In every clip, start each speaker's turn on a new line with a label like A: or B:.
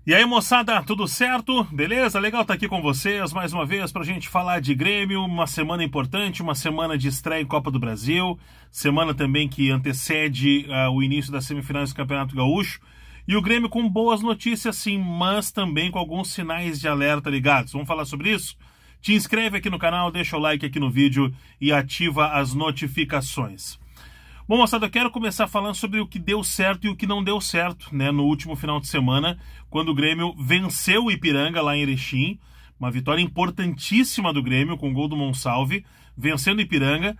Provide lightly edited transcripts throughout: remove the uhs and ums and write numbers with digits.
A: E aí, moçada, tudo certo? Beleza? Legal estar aqui com vocês mais uma vez para a gente falar de Grêmio, uma semana importante, uma semana de estreia em Copa do Brasil, semana também que antecede o início das semifinais do Campeonato Gaúcho, e o Grêmio com boas notícias sim, mas também com alguns sinais de alerta ligados. Vamos falar sobre isso? Te inscreve aqui no canal, deixa o like aqui no vídeo e ativa as notificações. Bom, moçada, eu quero começar falando sobre o que deu certo e o que não deu certo, né, no último final de semana, quando o Grêmio venceu o Ipiranga lá em Erechim, uma vitória importantíssima do Grêmio com o gol do Monsalve, vencendo o Ipiranga.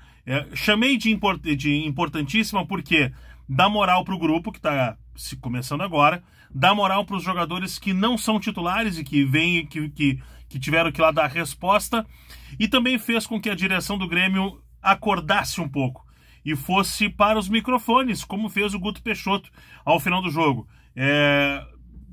A: Chamei de importantíssima porque dá moral para o grupo, que está começando agora, dá moral para os jogadores que não são titulares e que tiveram que lá dar a resposta, e também fez com que a direção do Grêmio acordasse um pouco e fosse para os microfones, como fez o Guto Peixoto ao final do jogo.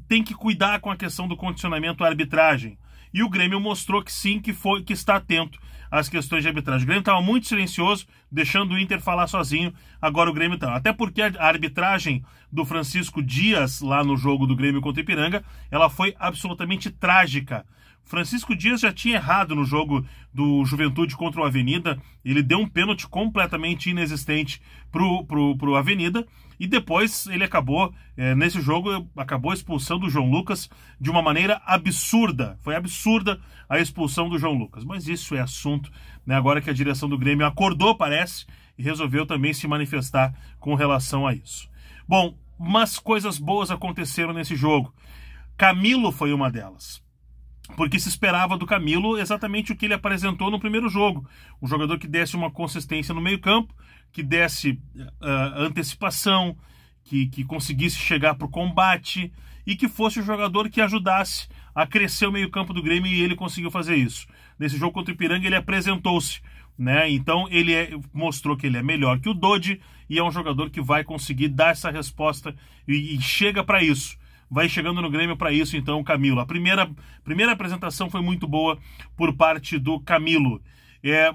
A: Tem que cuidar com a questão do condicionamento à arbitragem. E o Grêmio mostrou que sim, que está atento às questões de arbitragem. O Grêmio estava muito silencioso, deixando o Inter falar sozinho. Agora o Grêmio está. Até porque a arbitragem do Francisco Dias, lá no jogo do Grêmio contra o Ipiranga, ela foi absolutamente trágica. Francisco Dias já tinha errado no jogo do Juventude contra o Avenida. Ele deu um pênalti completamente inexistente pro Avenida. E depois ele acabou, nesse jogo, acabou expulsando o João Lucas de uma maneira absurda. Foi absurda a expulsão do João Lucas. Mas isso é assunto, né, agora que a direção do Grêmio acordou, parece, e resolveu também se manifestar com relação a isso. Bom, mas coisas boas aconteceram nesse jogo. Camilo foi uma delas. Porque se esperava do Camilo exatamente o que ele apresentou no primeiro jogo. Um jogador que desse uma consistência no meio-campo, que desse antecipação, que conseguisse chegar para o combate e que fosse o jogador que ajudasse a crescer o meio-campo do Grêmio, e ele conseguiu fazer isso. Nesse jogo contra o Ipiranga ele apresentou-se, né? Então ele mostrou que ele é melhor que o Dodi e é um jogador que vai conseguir dar essa resposta e chega para isso. Vai chegando no Grêmio para isso, então, o Camilo. A primeira apresentação foi muito boa por parte do Camilo.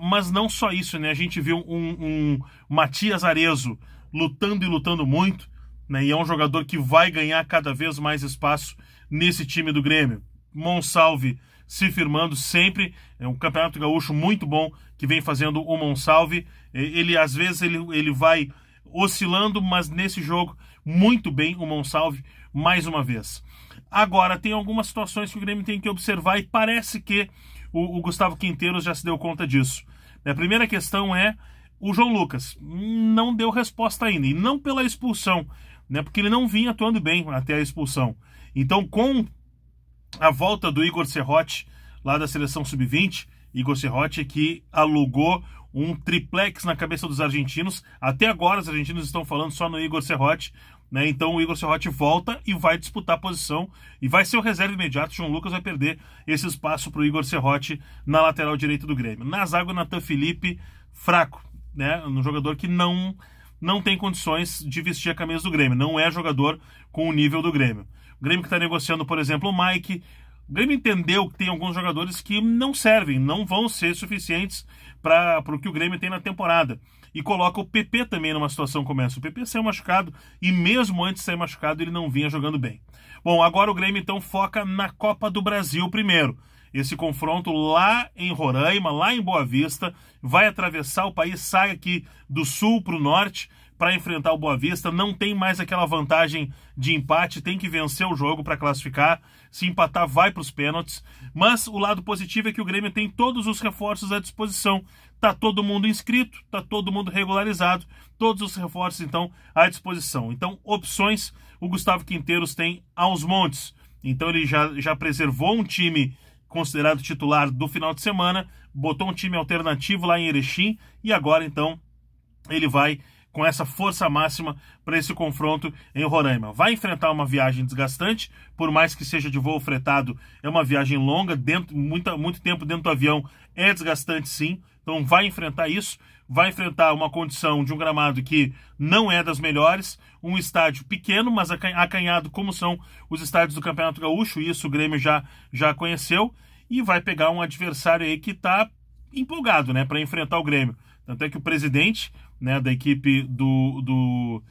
A: Mas não só isso, né? A gente viu um Matias Arezzo lutando e lutando muito, né? E é um jogador que vai ganhar cada vez mais espaço nesse time do Grêmio. Monsalve se firmando sempre. É um campeonato gaúcho muito bom que vem fazendo o Monsalve. Às vezes, ele vai oscilando, mas nesse jogo, muito bem o Monsalve, mais uma vez. Agora, tem algumas situações que o Grêmio tem que observar e parece que o Gustavo Quinteiros já se deu conta disso. A primeira questão é o João Lucas. Não deu resposta ainda, e não pela expulsão, né, porque ele não vinha atuando bem até a expulsão. Então, com a volta do Igor Serrote, lá da seleção sub-20, Igor Serrote que alugou um triplex na cabeça dos argentinos. Até agora os argentinos estão falando só no Igor Serrote, né? Então o Igor Serrote volta e vai disputar a posição e vai ser o reserva imediato. O João Lucas vai perder esse espaço para o Igor Serrote na lateral direita do Grêmio. Na zaga, o Nathan Felipe, fraco, né? Um jogador que não tem condições de vestir a camisa do Grêmio, não é jogador com o nível do Grêmio. O Grêmio que está negociando, por exemplo, o Mike. O Grêmio entendeu que tem alguns jogadores que não servem, não vão ser suficientes para o que o Grêmio tem na temporada. E coloca o PP também numa situação como essa. O PP saiu machucado e mesmo antes de sair machucado ele não vinha jogando bem. Bom, agora o Grêmio então foca na Copa do Brasil primeiro. Esse confronto lá em Roraima, lá em Boa Vista, vai atravessar o país, sai aqui do sul para o norte para enfrentar o Boa Vista. Não tem mais aquela vantagem de empate, tem que vencer o jogo para classificar. Se empatar, vai para os pênaltis. Mas o lado positivo é que o Grêmio tem todos os reforços à disposição. Tá todo mundo inscrito, tá todo mundo regularizado, todos os reforços, então, à disposição. Então, opções o Gustavo Quinteiros tem aos montes. Então, ele já preservou um time considerado titular do final de semana, botou um time alternativo lá em Erechim e agora, então, ele vai com essa força máxima para esse confronto em Roraima. Vai enfrentar uma viagem desgastante, por mais que seja de voo fretado, é uma viagem longa, muito tempo dentro do avião é desgastante sim, então vai enfrentar isso, vai enfrentar uma condição de um gramado que não é das melhores, um estádio pequeno, mas acanhado como são os estádios do Campeonato Gaúcho, isso o Grêmio já conheceu, e vai pegar um adversário aí que está empolgado, né, para enfrentar o Grêmio. Tanto é que o presidente, né, da equipe do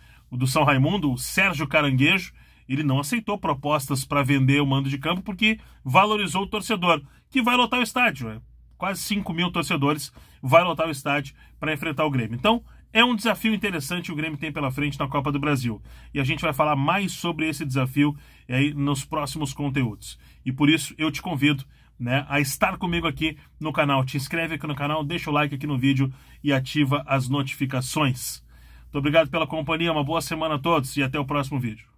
A: São Raimundo, o Sérgio Caranguejo, ele não aceitou propostas para vender o mando de campo porque valorizou o torcedor, que vai lotar o estádio. Quase 5 mil torcedores vai lotar o estádio para enfrentar o Grêmio. Então, é um desafio interessante que o Grêmio tem pela frente na Copa do Brasil. E a gente vai falar mais sobre esse desafio aí nos próximos conteúdos. E por isso eu te convido, né, a estar comigo aqui no canal. Te inscreve aqui no canal, deixa o like aqui no vídeo e ativa as notificações. Muito obrigado pela companhia, uma boa semana a todos e até o próximo vídeo.